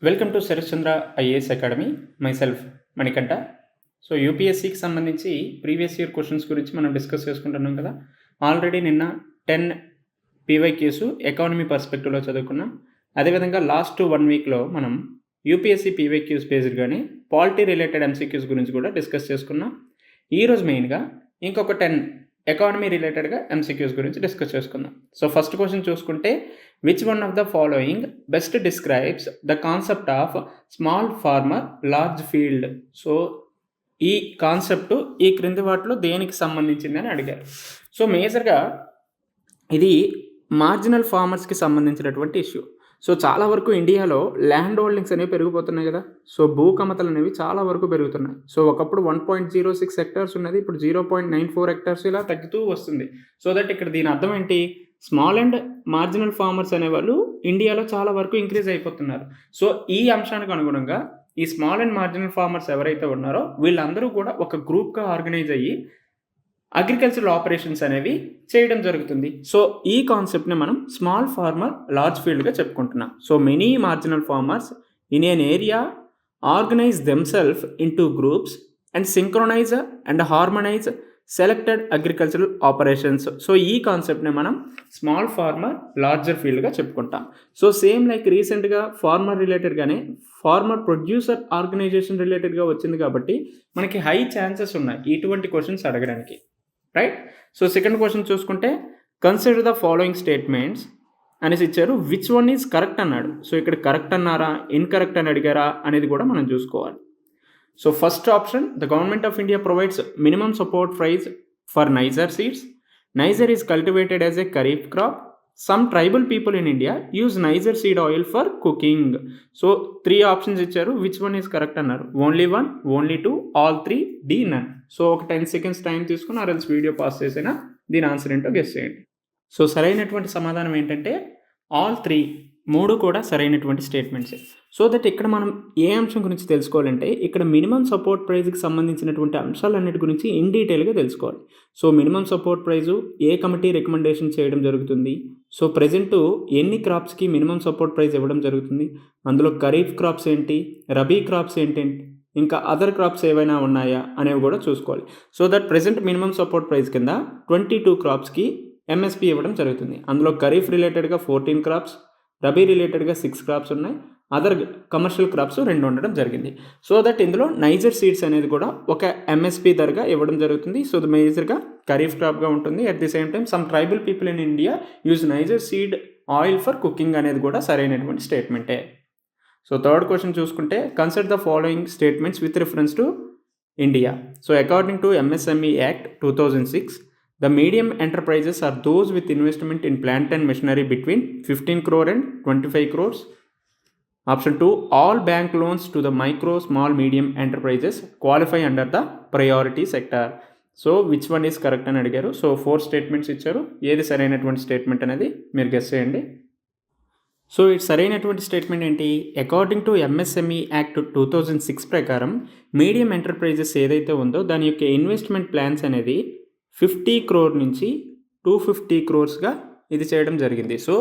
Welcome to Sharatchandra IAS academy. Myself Manikanta. So యూపీఎస్సికి సంబంధించి previous year questions గురించి మనం డిస్కస్ చేసుకుంటున్నాం కదా. ఆల్రెడీ నిన్న 10 పీవైక్యూస్ ఎకానమీ పర్స్పెక్టివ్లో చదువుకున్నాం. అదేవిధంగా లాస్ట్ 1 వీక్లో మనం యూపీఎస్సి పీవైక్యూస్ బేస్డ్గానే పాలిటీ రిలేటెడ్ ఎంసీక్యూస్ గురించి కూడా డిస్కస్ చేసుకున్నాం. ఈరోజు మెయిన్గా ఇంకొక 10 ఎకానమీ రిలేటెడ్గా ఎంసీక్యూస్ గురించి డిస్కస్ చేసుకుందాం. సో ఫస్ట్ క్వశ్చన్ చూసుకుంటే, which one of the following best describes the concept of small farmer large field? So ఈ కాన్సెప్ట్ ఈ క్రింది వాటిలో దేనికి సంబంధించిందని అడిగారు. సో మేజర్గా ఇది మార్జినల్ ఫార్మర్స్కి సంబంధించినటువంటి ఇష్యూ. సో చాలా వరకు ఇండియాలో ల్యాండ్ హోల్డింగ్స్ అనేవి పెరిగిపోతున్నాయి కదా. సో భూకమతలు అనేవి చాలా వరకు పెరుగుతున్నాయి. సో ఒకప్పుడు 1.06 హెక్టార్స్ ఉన్నది, ఇప్పుడు 0.94 హెక్టార్స్ ఇలా తగ్గుతూ వస్తుంది. సో దట్ ఇక్కడ దీని అర్థం ఏంటి, స్మాల్ అండ్ మార్జినల్ ఫార్మర్స్ అనేవాళ్ళు ఇండియాలో చాలా వరకు ఇంక్రీజ్ అయిపోతున్నారు. సో ఈ అంశానికి అనుగుణంగా ఈ స్మాల్ అండ్ మార్జినల్ ఫార్మర్స్ ఎవరైతే ఉన్నారో వీళ్ళందరూ కూడా ఒక గ్రూప్గా ఆర్గనైజ్ అయ్యి అగ్రికల్చరల్ ఆపరేషన్స్ అనేవి చేయడం జరుగుతుంది. సో ఈ కాన్సెప్ట్ని మనం స్మాల్ ఫార్మర్ లార్జ్ ఫీల్డ్గా చెప్పుకుంటున్నాం. So many marginal farmers in an area organise themselves into groups and synchronise and harmonise selected agricultural operations. So ఈ కాన్సెప్ట్ని మనం స్మాల్ ఫార్మర్ లార్జర్ ఫీల్డ్గా చెప్పుకుంటాం. సో సేమ్ లైక్ రీసెంట్గా ఫార్మర్ రిలేటెడ్గానే ఫార్మర్ ప్రొడ్యూసర్ ఆర్గనైజేషన్ రిలేటెడ్గా వచ్చింది కాబట్టి మనకి హై ఛాన్సెస్ ఉన్నాయి ఇటువంటి క్వశ్చన్స్ అడగడానికి, రైట్. సో సెకండ్ క్వశ్చన్ చూసుకుంటే, కన్సిడర్ ద ఫాలోయింగ్ స్టేట్మెంట్స్ అనేసి ఇచ్చారు, విచ్ వన్ ఈజ్ కరెక్ట్ అన్నాడు. సో ఇక్కడ కరెక్ట్ అన్నారా ఇన్కరెక్ట్ అని అడిగారా అనేది కూడా మనం చూసుకోవాలి. So first option, the government of India provides minimum support price for niger seeds. Niger is cultivated as a kharif crop. Some tribal people in India use niger seed oil for cooking. So 3 options ఇచ్చారు, which one is correct అన్నారు. Only 1, only 2, all 3, D none. So ఒక 10 seconds time తీసుకుని ఆర్ఎల్స్ video pass చేసినా దీని answer ఏంటో guess చేయండి. So సరైనటువంటి సమాధానం ఏంటంటే ఆల్ 3 కూడా సరైనటువంటి స్టేట్మెంట్సే. సో దట్ ఇక్కడ మనం ఏ అంశం గురించి తెలుసుకోవాలంటే, ఇక్కడ మినిమం సపోర్ట్ ప్రైజ్కి సంబంధించినటువంటి అంశాలన్నిటి గురించి ఇన్ డీటెయిల్గా తెలుసుకోవాలి. సో మినిమం సపోర్ట్ ప్రైజు ఏ కమిటీ రికమెండేషన్ చేయడం జరుగుతుంది, సో ప్రజెంటు ఎన్ని క్రాప్స్కి మినిమం సపోర్ట్ ప్రైజ్ ఇవ్వడం జరుగుతుంది, అందులో ఖరీఫ్ క్రాప్స్ ఏంటి, రబీ క్రాప్స్ ఏంటంటే, ఇంకా అదర్ క్రాప్స్ ఏవైనా ఉన్నాయా అనేవి కూడా చూసుకోవాలి. So that present minimum support price కింద 22 క్రాప్స్కి ఎంఎస్పి ఇవ్వడం జరుగుతుంది. అందులో ఖరీఫ్ రిలేటెడ్గా 14 క్రాప్స్, రబీ రిలేటెడ్గా 6 క్రాప్స్ ఉన్నాయి, అదర్ కమర్షియల్ క్రాప్స్ 2 ఉండడం జరిగింది. సో దట్ ఇందులో నైజర్ సీడ్స్ అనేది కూడా ఒక ఎంఎస్పి ధరగా ఇవ్వడం జరుగుతుంది. సో ది మేజర్గా ఖరీఫ్ క్రాప్గా ఉంటుంది. At the same time some tribal people in India use niger seed oil for cooking అనేది కూడా సరైనటువంటి స్టేట్మెంటే. సో థర్డ్ క్వశ్చన్ చూసుకుంటే, consider the following statements with reference to India. So according to MSME act 2006, the medium enterprises are those with investment in plant and machinery between 15 crore and 25 crores. Option 2, all bank loans to the micro, small, medium enterprises qualify under the priority sector. So which one is correct అని అడిగారు. So 4 statements ఇచ్చారు, ఏది సరైనటువంటి statement అనేది మీరు guess చేయండి. So ఇది సరైనటువంటి స్టేట్మెంట్ ఏంటి, అకార్డింగ్ టు ఎంఎస్ఎంఈ యాక్ట్ 2006 ప్రకారం మీడియం ఎంటర్ప్రైజెస్ ఏదైతే ఉందో దాని యొక్క ఇన్వెస్ట్మెంట్ ప్లాన్స్ అనేది 50 crore నుంచి 250 crores ఇది చేయడం జరిగింది. సో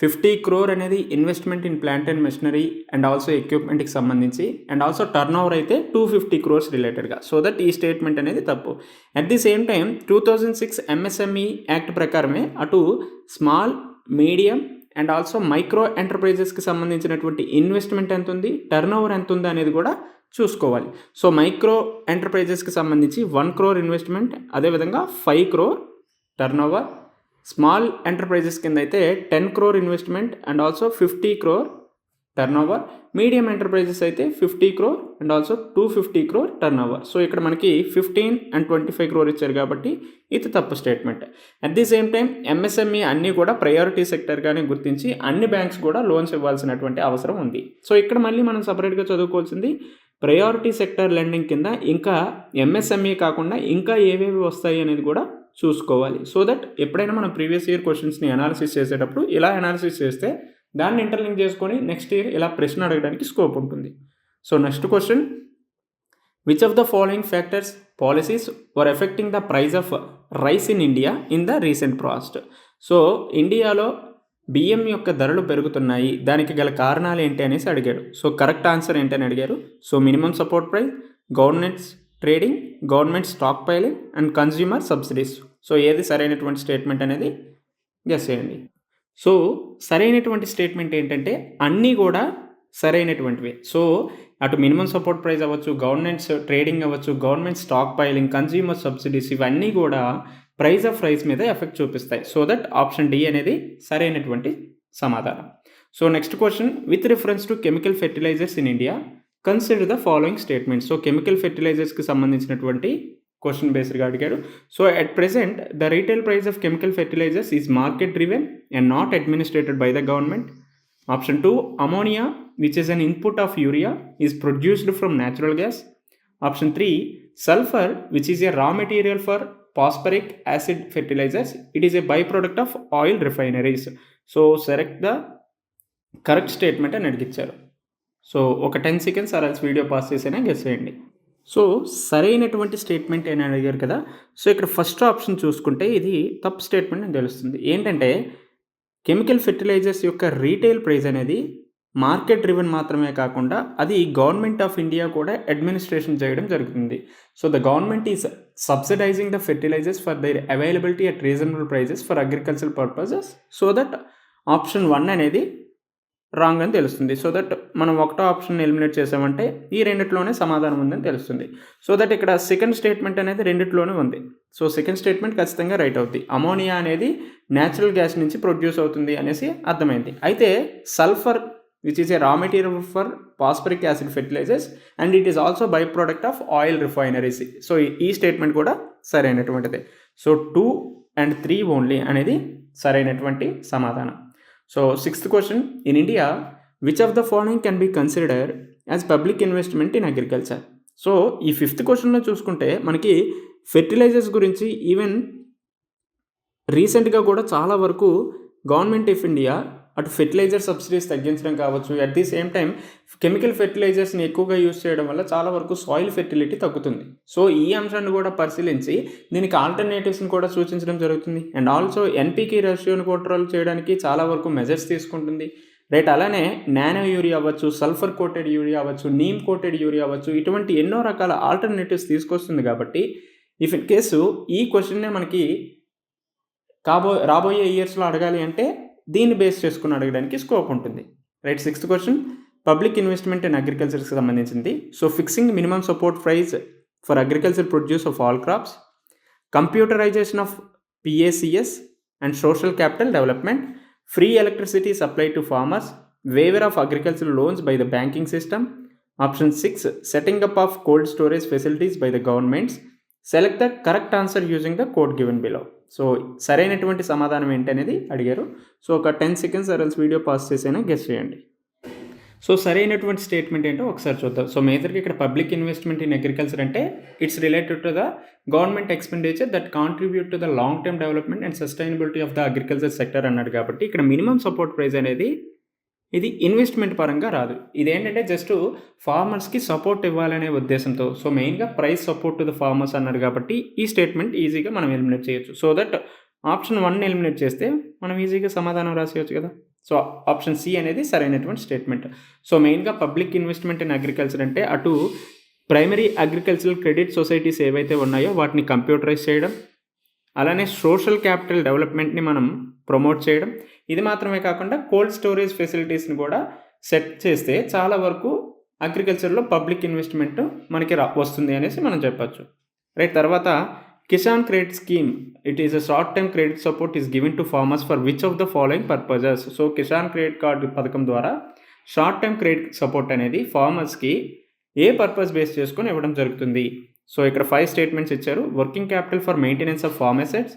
50 crore అనేది investment in plant and machinery and also ఎక్విప్మెంట్కి సంబంధించి, అండ్ ఆల్సో టర్న్ ఓవర్ అయితే 250 crores రిలేటెడ్గా. సో దట్ ఈ స్టేట్మెంట్ అనేది తప్పు. At the same time 2006 MSME act ప్రకారమే అటు small, medium and also micro ఎంటర్ప్రైజెస్కి సంబంధించినటువంటి ఇన్వెస్ట్మెంట్ ఎంత ఉంది, టర్న్ ఓవర్ ఎంత ఉంది అనేది కూడా చూసుకోవాలి. సో మైక్రో ఎంటర్ప్రైజెస్కి సంబంధించి 1 crore ఇన్వెస్ట్మెంట్, అదేవిధంగా 5 crore turn over. Small enterprises కింద అయితే 10 crore investment and also 50 crore turn over. Medium enterprises అయితే 50 crore and also 250 crore turn over. So ఇక్కడ మనకి 15 and 25 crore ఇచ్చారు కాబట్టి ఇది తప్పు statement. At the same time MSME అన్నీ కూడా ప్రయారిటీ సెక్టర్గానే గుర్తించి అన్ని బ్యాంక్స్ కూడా లోన్స్ ఇవ్వాల్సినటువంటి అవసరం ఉంది. సో ఇక్కడ మళ్ళీ మనం సపరేట్గా చదువుకోవాల్సింది ప్రయారిటీ సెక్టర్ లెండింగ్ కింద ఇంకా ఎంఎస్ఎంఈ కాకుండా ఇంకా ఏవేవి వస్తాయి అనేది కూడా చూసుకోవాలి. సో దట్ ఎప్పుడైనా మనం ప్రీవియస్ ఇయర్ క్వశ్చన్స్ని అనాలిసిస్ చేసేటప్పుడు ఇలా అనాలిసిస్ చేస్తే దాన్ని ఇంటర్లింక్ చేసుకొని నెక్స్ట్ ఇయర్ ఇలా ప్రశ్న అడగడానికి స్కోప్ ఉంటుంది. So next question, which of the following factors policies were affecting the price of rice in India in the recent past. So ఇండియాలో బియ్యం యొక్క ధరలు పెరుగుతున్నాయి, దానికి గల కారణాలు ఏంటి అనేసి అడిగాడు. సో కరెక్ట్ ఆన్సర్ ఏంటని అడిగారు. So minimum support price, governments trading, government stock piling and consumer subsidies. So ఏది సరైనటువంటి స్టేట్మెంట్ అనేది గెస్ చేయండి. సో సరైనటువంటి స్టేట్మెంట్ ఏంటంటే అన్నీ కూడా సరైనటువంటివి. సో అటు మినిమం సపోర్ట్ ప్రైస్ అవ్వచ్చు, గవర్నమెంట్స్ ట్రేడింగ్ అవ్వచ్చు, government stockpiling, consumer subsidies ఇవన్నీ కూడా ప్రైస్ ఆఫ్ రైస్ మీద ఎఫెక్ట్ చూపిస్తాయి. సో దట్ ఆప్షన్ డి అనేది సరైనటువంటి సమాధానం. So next question, with reference to chemical fertilizers in India consider the following statement. So chemical ఫెర్టిలైజర్స్కి సంబంధించినటువంటి క్వశ్చన్ బేస్డ్గా అడిగాడు. So at present the retail price of chemical fertilizers is market driven and not administrated by the government. Option 2, ammonia, which is an input of urea, is produced from natural gas. Option 3, sulfur, which is a raw material for phosphoric acid fertilizers. It is a byproduct of oil refineries. So select the correct statement అని అడిగిచ్చారు. So ఒక 10 seconds or else video pass చేసేనా guess చేయండి. So సరైనటువంటి statement అని అడిగారు కదా. So ఇక్కడ first option చూసుకుంటే ఇది తప్పు స్టేట్మెంట్ అని తెలుస్తుంది. ఏంటంటే కెమికల్ ఫెర్టిలైజర్స్ యొక్క రీటైల్ ప్రైస్ అనేది మార్కెట్ డ్రివెన్ మాత్రమే కాకుండా అది గవర్నమెంట్ ఆఫ్ ఇండియా కూడా అడ్మినిస్ట్రేషన్ చేయడం జరుగుతుంది. So the government is subsidizing the fertilizers for their availability at reasonable prices for agriculture purposes. So that option 1 అనేది రాంగ్ అని తెలుస్తుంది. సో దట్ మనం ఒకటో ఆప్షన్ ఎలిమినేట్ చేసామంటే ఈ రెండిట్లోనే సమాధానం ఉందని తెలుస్తుంది. సో దట్ ఇక్కడ సెకండ్ స్టేట్మెంట్ అనేది రెండిట్లోనే ఉంది. సో సెకండ్ స్టేట్మెంట్ ఖచ్చితంగా రైట్ అవుతుంది. అమోనియా అనేది న్యాచురల్ గ్యాస్ నుంచి ప్రొడ్యూస్ అవుతుంది అనేసి అర్థమైంది. అయితే sulphur which is a raw material for phosphoric acid fertilisers and it is also by product of oil refineries. So ఈ స్టేట్మెంట్ కూడా సరైనటువంటిదే. సో 2 and 3 ఓన్లీ అనేది సరైనటువంటి సమాధానం. So sixth question, in India, which of the following can be considered as public investment in agriculture? So ఈ fifth క్వశ్చన్లో చూసుకుంటే మనకి ఫెర్టిలైజర్స్ గురించి ఈవెన్ రీసెంట్గా కూడా చాలా వరకు గవర్నమెంట్ ఆఫ్ ఇండియా అటు ఫెర్టిలైజర్ సబ్సిడీస్ తగ్గించడం కావచ్చు, at the same time chemical ఫెర్టిలైజర్స్ని ఎక్కువగా యూజ్ చేయడం వల్ల చాలా వరకు సాయిల్ ఫెర్టిలిటీ తగ్గుతుంది. సో ఈ అంశాన్ని కూడా పరిశీలించి దీనికి ఆల్టర్నేటివ్స్ని కూడా సూచించడం జరుగుతుంది. అండ్ ఆల్సో ఎన్పీకి రేషియోని కంట్రోల్ చేయడానికి చాలా వరకు మెజర్స్ తీసుకుంటుంది. రైట్, అలానే నానో యూరియా అవ్వచ్చు, సల్ఫర్ కోటెడ్ యూరియా అవ్వచ్చు, నీమ్ కోటెడ్ యూరియా అవ్వచ్చు, ఇటువంటి ఎన్నో రకాల ఆల్టర్నేటివ్స్ తీసుకొస్తుంది. కాబట్టి ఇఫ్ ఇన్ కేసు ఈ క్వశ్చన్నే మనకి రాబోయే ఇయర్స్లో అడగాలి అంటే దీన్ని బేస్ చేసుకుని అడగడానికి స్కోప్ ఉంటుంది. Right, sixth question, public investment in అగ్రికల్చర్కి సంబంధించింది. So fixing minimum support price for agriculture produce of all crops, computerization of PACS and social capital development, free electricity supply to farmers, waiver of agriculture loans by the banking system. Option 6, setting up of cold storage facilities by the governments. Select the correct answer using the code given below. So సరైనటువంటి సమాధానం ఏంటనేది అడిగారు. So ఒక 10 seconds అరల్స్ video pass చేసైనా guess చేయండి. So సరైనటువంటి statement ఏంటో ఒకసారి చూద్దాం. సో మేజర్గా ఇక్కడ పబ్లిక్ ఇన్వెస్ట్మెంట్ ఇన్ అగ్రికల్చర్ అంటే it's related to the government expenditure that contribute to the long term development and sustainability of the agriculture sector అన్నాడు. కాబట్టి ఇక్కడ మినిమం సపోర్ట్ ప్రైస్ అనేది ఇది ఇన్వెస్ట్మెంట్ పరంగా రాదు. ఇదేంటంటే జస్ట్ ఫార్మర్స్కి సపోర్ట్ ఇవ్వాలనే ఉద్దేశంతో. సో మెయిన్గా price support to the farmers అన్నారు కాబట్టి ఈ స్టేట్మెంట్ ఈజీగా మనం ఎలిమినేట్ చేయొచ్చు. సో దట్ ఆప్షన్ 1 ఎలిమినేట్ చేస్తే మనం ఈజీగా సమాధానం రాసేయచ్చు కదా. సో ఆప్షన్ C అనేది సరైనటువంటి స్టేట్మెంట్. సో మెయిన్గా పబ్లిక్ ఇన్వెస్ట్మెంట్ ఇన్ అగ్రికల్చర్ అంటే అటు ప్రైమరీ అగ్రికల్చరల్ క్రెడిట్ సొసైటీస్ ఏవైతే ఉన్నాయో వాటిని కంప్యూటరైజ్ చేయడం, అలానే సోషల్ క్యాపిటల్ డెవలప్మెంట్ని మనం ప్రమోట్ చేయడం, ఇది మాత్రమే కాకుండా కోల్డ్ స్టోరేజ్ ఫెసిలిటీస్ని కూడా సెట్ చేస్తే చాలా వరకు అగ్రికల్చర్లో పబ్లిక్ ఇన్వెస్ట్మెంట్ మనకి వస్తుంది అనేసి మనం చెప్పచ్చు. రైట్, తర్వాత Kisan credit scheme, it is a short term credit support is given to farmers for which of the following purposes. So Kisan credit card పథకం ద్వారా షార్ట్ టర్మ్ క్రెడిట్ సపోర్ట్ అనేది ఫార్మర్స్కి ఏ పర్పస్ బేస్ చేసుకొని ఇవ్వడం జరుగుతుంది. సో ఇక్కడ 5 స్టేట్మెంట్స్ ఇచ్చారు. Working capital for maintenance of farm assets,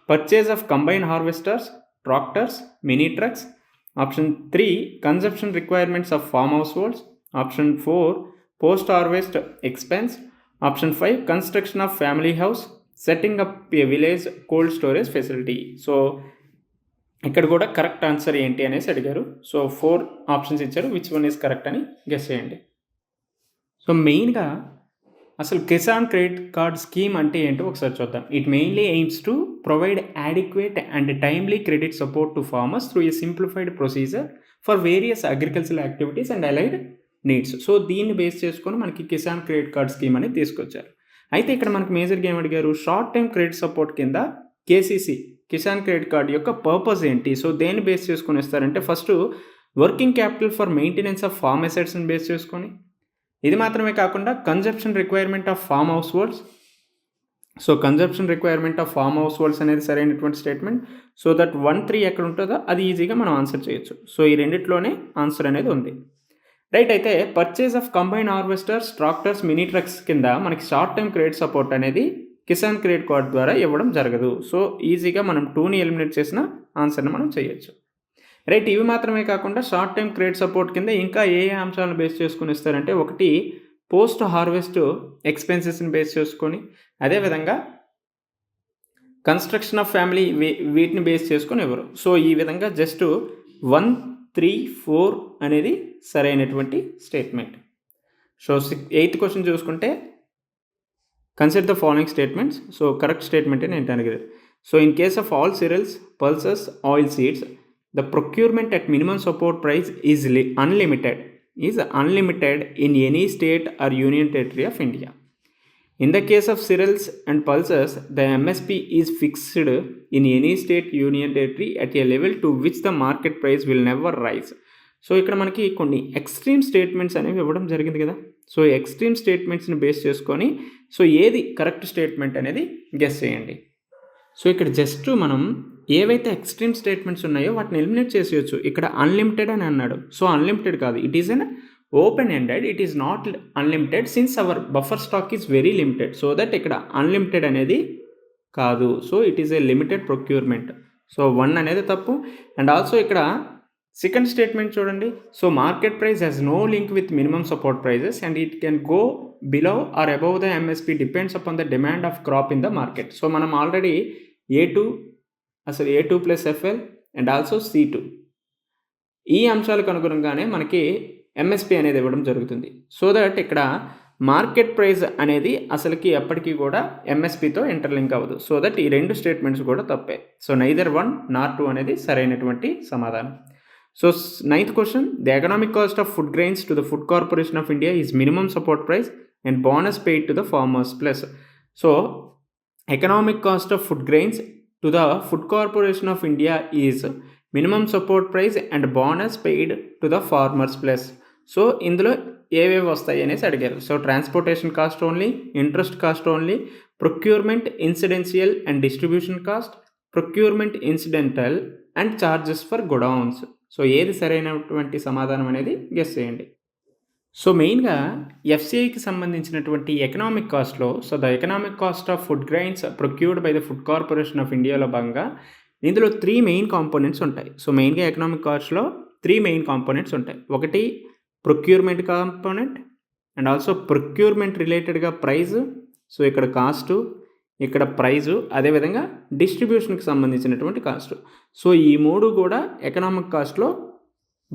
purchase of combine harvesters, tractors, mini trucks. Option 3, consumption requirements of farm households. Option 4, post harvest expense. Option 5, construction of family house, setting up a village cold storage facility. So ఇక్కడ కూడా correct answer ఏంటి అనేసి అడిగారు. So 4 options ఇచ్చారు, which one is correct అని guess చేయండి. So మెయిన్గా అసలు కిసాన్ క్రెడిట్ కార్డ్ స్కీమ్ అంటే ఏంటో ఒకసారి చూద్దాం. It mainly AIIMS to provide adequate and timely credit support to farmers through a simplified procedure for various agricultural activities and allied needs. So దీన్ని base చేసుకొని మనకి కిసాన్ క్రెడిట్ కార్డ్ స్కీమ్ అనేది తీసుకొచ్చారు. అయితే ఇక్కడ మనకి మేజర్గా ఏమడిగారు, షార్ట్ టైం క్రెడిట్ సపోర్ట్ కింద కేసీసీ కిసాన్ క్రెడిట్ కార్డ్ యొక్క పర్పస్ ఏంటి, సో దేన్ని బేస్ చేసుకొని ఇస్తారంటే first working capital for maintenance of farm అసెట్స్ని బేస్ చేసుకొని, ఇది మాత్రమే కాకుండా consumption requirement of farm households. So consumption requirement of farm households అనేది సరైనటువంటి స్టేట్మెంట్. సో దట్ 1-3 ఎక్కడ ఉంటుందో అది ఈజీగా మనం ఆన్సర్ చేయొచ్చు. సో ఈ రెండిట్లోనే ఆన్సర్ అనేది ఉంది. రైట్. అయితే purchase of combine harvesters, tractors, mini trucks కింద మనకి షార్ట్ టైం క్రెడిట్ సపోర్ట్ అనేది కిసాన్ క్రెడిట్ కార్డ్ ద్వారా ఇవ్వడం జరగదు. సో ఈజీగా మనం 2ని ఎలిమినేట్ చేసిన ఆన్సర్ని మనం చేయొచ్చు. రైట్. ఇవి మాత్రమే కాకుండా షార్ట్ టైం క్రెడిట్ సపోర్ట్ కింద ఇంకా ఏ అంశాలను బేస్ చేసుకుని ఇస్తారంటే, ఒకటి పోస్ట్ హార్వెస్ట్ ఎక్స్పెన్సెస్ని బేస్ చేసుకొని, అదేవిధంగా కన్స్ట్రక్షన్ ఆఫ్ ఫ్యామిలీ వీటిని బేస్ చేసుకొని ఇవ్వరు. సో ఈ విధంగా జస్ట్ 1, 3, 4 అనేది సరైనటువంటి స్టేట్మెంట్. సో 8th క్వశ్చన్ చూసుకుంటే consider the following statements. So correct statement ఏంటి అనేది. So in case of all cereals, pulses, oil seeds, the procurement at minimum support price is unlimited in any state or union territory of India. In the case of cereals and pulses, the MSP is fixed in any state, union territory at a level to which the market price will never rise. So ఇక్కడ మనకి కొన్ని extreme statements అనేవి ఇవ్వడం జరిగింది కదా. So extreme స్టేట్మెంట్స్ని base చేసుకొని so ఏది correct statement అనేది గెస్ చేయండి. సో ఇక్కడ జస్ట్ మనం ఏవైతే ఎక్స్ట్రీమ్ స్టేట్మెంట్స్ ఉన్నాయో వాటిని ఎలిమినేట్ చేసేయచ్చు. ఇక్కడ అన్లిమిటెడ్ అని అన్నాడు. సో అన్లిమిటెడ్ కాదు, it is an open ended, it is not unlimited since our buffer stock is very limited. So that ఇక్కడ అన్లిమిటెడ్ అనేది కాదు. So it is a limited procurement. So 1 అనేది తప్పు. అండ్ ఆల్సో ఇక్కడ second statement చూడండి. So market price has no link with minimum support prices and it can go below or above the MSP depends upon the demand of crop in the market. So మనం already A2 plus FL and also C2 ఈ అంశాలకు అనుగుణంగానే మనకి MSP అనేది ఇవ్వడం జరుగుతుంది. So that ఇక్కడ market price అనేది అసలుకి ఎప్పటికీ కూడా ఎంఎస్పీతో ఇంటర్లింక్ అవ్వదు. సో దట్ ఈ 2 స్టేట్మెంట్స్ కూడా తప్పే. సో నైదర్ 1 నార్ 2 అనేది సరైనటువంటి సమాధానం. So 9th question, the economic cost of food grains to the Food Corporation of India is minimum support price and bonus paid to the farmers plus. So economic cost of food grains to the Food Corporation of India is minimum support price and bonus paid to the farmers plus. So ఇందులో ఏవేవి వస్తాయి అనేసి అడిగారు. So transportation cost only, interest cost only, procurement ఇన్సిడెన్షియల్ and distribution cost, procurement incidental and charges for godowns. So ఏది సరైనటువంటి సమాధానం అనేది guess చేయండి. సో మెయిన్గా ఎఫ్సిఐకి సంబంధించినటువంటి ఎకనామిక్ కాస్ట్లో, so the economic cost of food grains procured by the Food Corporation of ఇండియాలో భాగంగా ఇందులో 3 మెయిన్ కాంపోనెంట్స్ ఉంటాయి. సో మెయిన్గా ఎకనామిక్ కాస్ట్లో 3 మెయిన్ కాంపోనెంట్స్ ఉంటాయి. ఒకటి procurement component and also procurement రిలేటెడ్గా ప్రైస్, సో ఇక్కడ కాస్టు, ఇక్కడ ప్రైజు, అదేవిధంగా డిస్ట్రిబ్యూషన్కి సంబంధించినటువంటి కాస్ట్. సో ఈ 3 కూడా ఎకనామిక్ కాస్ట్లో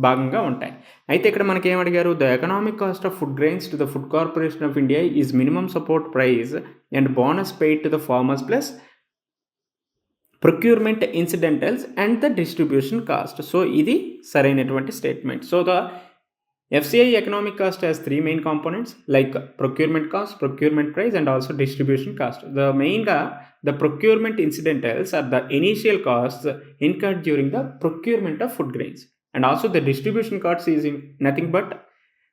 భాగంగా ఉంటాయి. అయితే ఇక్కడ మనకి ఏమడిగారు, the economic cost of food grains to the Food Corporation of India is minimum support price and bonus paid to the farmers plus procurement incidentals and the distribution cost. So ఇది సరైనటువంటి statement. So the FCI economic cost has 3 main components like procurement cost, procurement price and also distribution cost. The procurement incidentals are the initial costs incurred during the procurement of food grains, and also the distribution cost is nothing but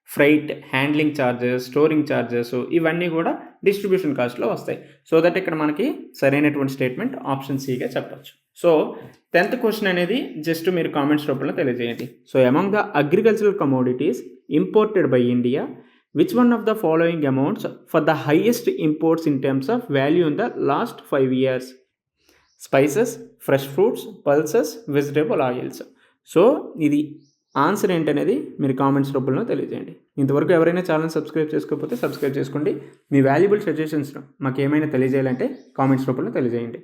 freight, handling charges, storing charges. So ఇవన్నీ కూడా distribution కాస్ట్లో వస్తాయి. So that ఇక్కడ మనకి సరైనటువంటి statement option సిగా చెప్పచ్చు. So 10th question అనేది just మీరు కామెంట్స్ రూపంలో తెలియజేయండి. So among the agricultural commodities imported by India which one of the following amounts for the highest imports in terms of value in the last 5 years? Spices, fresh fruits, pulses, vegetable oils. So ఇది answer ఏంటనేది మీరు comments రూపంలో తెలియజేయండి. ఇంతవరకు ఎవరైనా channel subscribe చేసుకోకపోతే subscribe చేసుకోండి. మీ valuable suggestions మాకు ఏమైనా తెలియజేయాలంటే కామెంట్స్ రూపంలో తెలియజేయండి.